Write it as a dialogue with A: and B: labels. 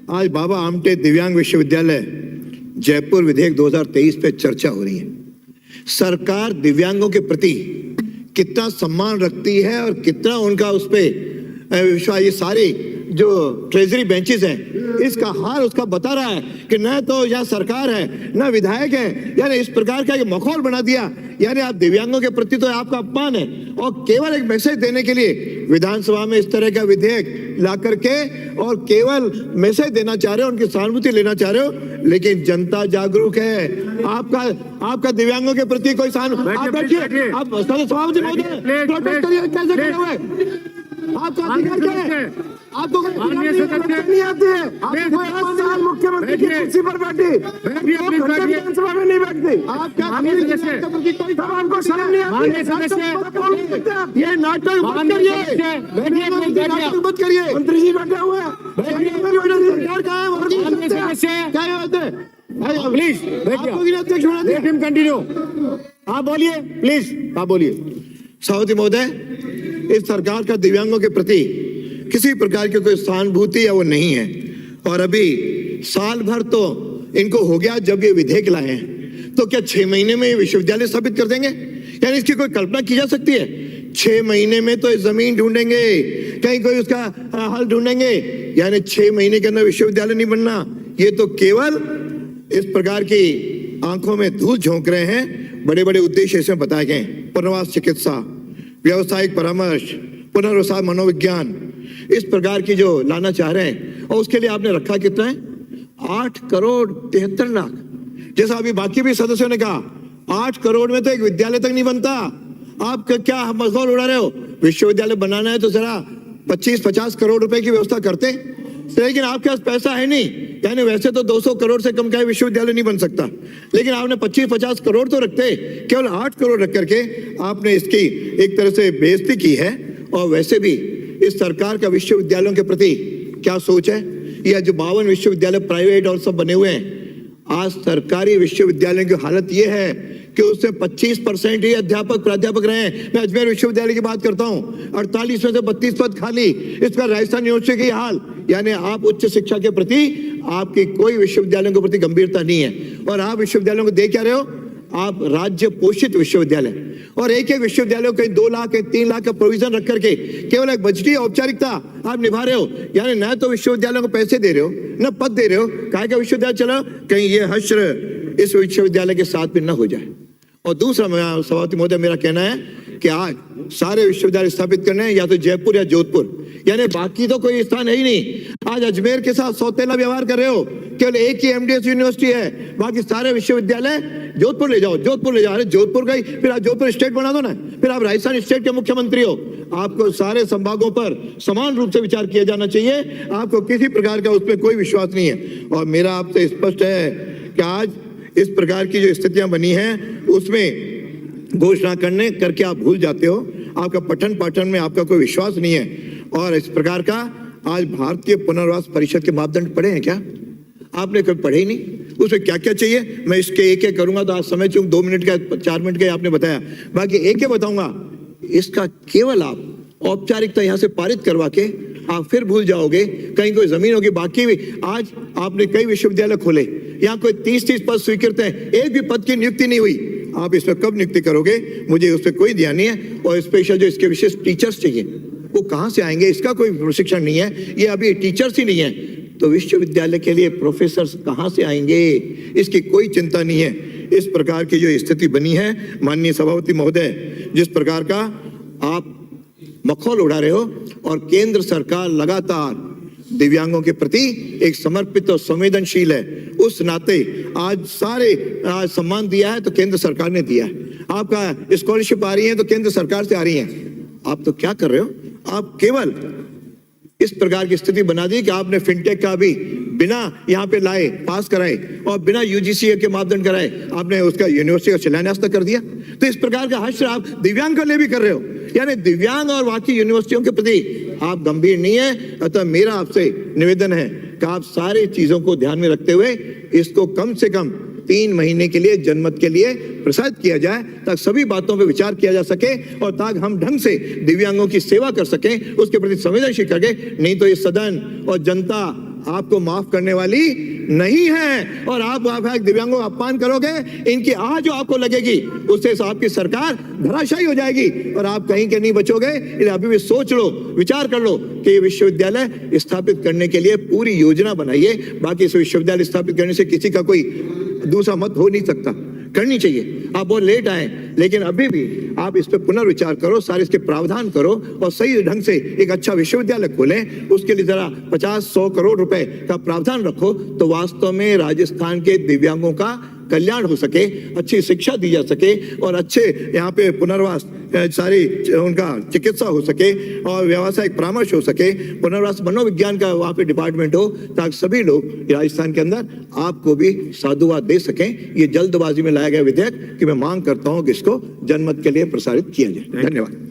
A: आज बाबा आमटे दिव्यांग विश्वविद्यालय जयपुर विधेयक 2023 पे चर्चा हो रही है। सरकार दिव्यांगों के प्रति कितना सम्मान रखती है और कितना उनका उस पे विश्वास, ये सारी जो ट्रेजरी बेंचेस हैं इसका हाल उसका बता रहा है कि न तो यहाँ सरकार है न विधायक है, यानी इस प्रकार का एक माहौल बना दिया। यानी आप दिव्यांगों के प्रति तो आपका अपमान है और केवल एक मैसेज देने के लिए विधानसभा में इस तरह का विधेयक ला करके और केवल मैसेज देना चाह रहे हो, उनकी सहानुभूति लेना चाह रहे हो। लेकिन जनता जागरूक है, आपका दिव्यांगों के प्रति कोई सहानुभूति। आप बैठिए, आप सभापति महोदय प्रोटेस्ट करिए, कैसे खड़े हुए? आपका अधिकार क्या है? आपको नहीं आती है? आप मुख्यमंत्री की कुर्सी पर बैठी विधानसभा में नहीं बैठती। आप क्या आपको शर्म नहीं आती? ये नाटक मत करिए। मंत्री जी बैठे हुए हैं, सरकार का है, क्या बात है? Please let him continue. आप बोलिए प्लीज, आप बोलिए। सभापति महोदय, इस सरकार का दिव्यांगों के प्रति किसी प्रकार की कोई सहानुभूति या वो नहीं है। और अभी साल भर तो इनको हो गया जब ये विधेयक लाए हैं, तो क्या 6 महीने में विश्वविद्यालय स्थापित कर देंगे? यानी इसकी कोई कल्पना की जा सकती है? 6 महीने में तो जमीन ढूंढेंगे, कहीं कोई उसका हल ढूंढेंगे, यानी 6 महीने के अंदर विश्वविद्यालय नहीं बनना। ये तो केवल इस प्रकार की आंखों में धूल झोंक रहे हैं। बड़े बड़े उद्देश्य इसमें बताए गए, पुनर्वास चिकित्सा, व्यावसायिक परामर्श, पुनर्वास मनोविज्ञान, इस प्रकार की जो लाना चाह रहे हैं। और उसके लिए आपने रखा कितना है? 8 करोड़ 73 लाख। जैसा अभी बाकी भी सदस्यों ने कहा, 8 करोड़ में तो एक विद्यालय तक नहीं बनता। आप क्या मखौल उड़ा रहे हो? विश्वविद्यालय बनाना है तो जरा 25-50 करोड़ रुपए की व्यवस्था करते, लेकिन आपके पास पैसा है नहीं। यानी वैसे तो 200 करोड़ से कम का विश्वविद्यालय नहीं बन सकता, लेकिन आपने 25-50 करोड़ तो रखते, केवल 8 करोड़ रख करके आपने इसकी एक तरह से बेइज्जती की है। और वैसे भी इस सरकार का विश्वविद्यालयों के प्रति क्या सोच है? यह जो 52 विश्वविद्यालय प्राइवेट और सब बने हुए हैं, आज सरकारी विश्वविद्यालय की हालत यह है कि उससे 25% ही अध्यापक प्राध्यापक रहे हैं। मैं अजमेर विश्वविद्यालय की बात करता हूँ, 48 में से 32 पद खाली। इसका राजस्थान यूनिवर्सिटी की हाल। यानी आप उच्च शिक्षा के प्रति आपकी कोई विश्वविद्यालयों के प्रति गंभीरता नहीं है। और आप विश्वविद्यालयों को दे क्या रहे हो? आप राज्य पोषित विश्वविद्यालय, और एक एक विश्वविद्यालय कहीं 2 लाख 3 लाख का प्रोविजन रख करके केवल एक बजटीय औपचारिकता आप निभा रहे हो। यानी न तो विश्वविद्यालयों को पैसे दे रहे हो, न पद दे रहे हो। काहे का विश्वविद्यालय चला, कहीं ये हश्र इस विश्वविद्यालय के साथ भी न हो जाए। और दूसरा, सभापति महोदय, मेरा कहना है कि आज सारे विश्वविद्यालय स्थापित करने हैं या तो जयपुर या जोधपुर, यानी बाकी तो कोई स्थान है ही नहीं। आज अजमेर के साथ सौतेला व्यवहार कर रहे हो। केवल एक ही एमडीएस यूनिवर्सिटी है, बाकी सारे विश्वविद्यालय जोधपुर ले जाओ, जोधपुर ले जाओ। अरे जोधपुर का ही फिर आप जोधपुर स्टेट बना दो ना, फिर आप राजस्थान स्टेट के मुख्यमंत्री हो। आपको सारे संभागों पर समान रूप से विचार किया जाना चाहिए। आपको किसी प्रकार का उसमें कोई विश्वास नहीं है। और मेरा आपसे स्पष्ट है कि आज इस प्रकार की जो स्थितियां बनी हैं उसमें घोषणा करके आप भूल जाते हो। आपका पठन पाठन में आपका कोई विश्वास नहीं है। और इस प्रकार का आज भारतीय पुनर्वास परिषद के मापदंड पढ़े हैं क्या? आपने कभी पढ़े ही नहीं। उसमें क्या क्या चाहिए मैं इसके एक एक करूंगा तो आज समय चूंकि 2 मिनट का 4 मिनट का आपने बताया, बाकी एक एक बताऊंगा। इसका केवल आप औपचारिकता यहाँ से पारित करवा के आप फिर भूल जाओगे। कहीं कोई जमीन होगी बाकी भी। आज आपने कई विश्वविद्यालय खोले, यहाँ कोई 30-30 पद स्वीकृत है, एक भी पद की नियुक्ति नहीं हुई। आप इसमें कब नियुक्ति करोगे? मुझे उस पर कोई ध्यान नहीं है। और स्पेशल जो इसके विशेष टीचर्स चाहिए वो कहाँ से आएंगे? इसका कोई प्रशिक्षण नहीं है। ये अभी टीचर्स ही नहीं है तो विश्वविद्यालय के लिए प्रोफेसर कहाँ से आएंगे? इसकी कोई चिंता नहीं है। इस प्रकार की जो स्थिति बनी है, माननीय सभापति महोदय, जिस प्रकार का आप मखौल उड़ा रहे हो, और केंद्र सरकार लगातार दिव्यांगों के प्रति एक समर्पित और संवेदनशील है, उस नाते आज सम्मान दिया है तो केंद्र सरकार ने दिया है। आपका स्कॉलरशिप आ रही है तो केंद्र सरकार से आ रही है। आप तो क्या कर रहे हो? आप केवल इस प्रकार की स्थिति बना दी कि आपने फिनटेक का भी बिना यहाँ पे लाए पास कराए और बिना यूजीसी के मापदंड कराए आपने उसका यूनिवर्सिटी का शिलान्यास तक कर दिया। तो इस प्रकार का हश्र आप दिव्यांग के लिए भी कर रहे हो। यानी दिव्यांग और बाकी यूनिवर्सिटियों के प्रति आप गंभीर नहीं है। अतः मेरा आपसे निवेदन है कि आप सारी चीजों को ध्यान में रखते हुए इसको कम से कम 3 महीने के लिए जनमत के लिए प्रसारित किया जाए, ताकि सभी बातों पर विचार किया जा सके और ताकि हम ढंग से दिव्यांगों की सेवा कर सकें, उसके प्रति संवेदनशील करके। नहीं तो ये सदन और जनता आपको माफ करने वाली नहीं है। और आप दिव्यांगों का अपमान करोगे, इनकी आह जो आपको लगेगी उससे आपकी सरकार धराशायी हो जाएगी और आप कहीं के नहीं बचोगे। इसलिए अभी भी सोच लो, विचार कर लो कि ये विश्वविद्यालय स्थापित करने के लिए पूरी योजना बनाइए। बाकी इस विश्वविद्यालय स्थापित करने से किसी का कोई दूसरा मत हो नहीं सकता, करनी चाहिए। आप बहुत लेट आए, लेकिन अभी भी आप इस पर पुनर्विचार करो, सारे इसके प्रावधान करो और सही ढंग से एक अच्छा विश्वविद्यालय खोलें। उसके लिए जरा 50-100 करोड़ रुपए का प्रावधान रखो तो वास्तव में राजस्थान के दिव्यांगों का कल्याण हो सके, अच्छी शिक्षा दी जा सके और अच्छे यहाँ पे पुनर्वास सारी उनका चिकित्सा हो सके और व्यावसायिक परामर्श हो सके, पुनर्वास मनोविज्ञान का वहाँ पे डिपार्टमेंट हो, ताकि सभी लोग राजस्थान के अंदर आपको भी साधुवाद दे सकें। ये जल्दबाजी में लाया गया विधेयक कि मैं मांग करता हूँ कि इसको जनमत के लिए प्रसारित किया जाए। धन्यवाद।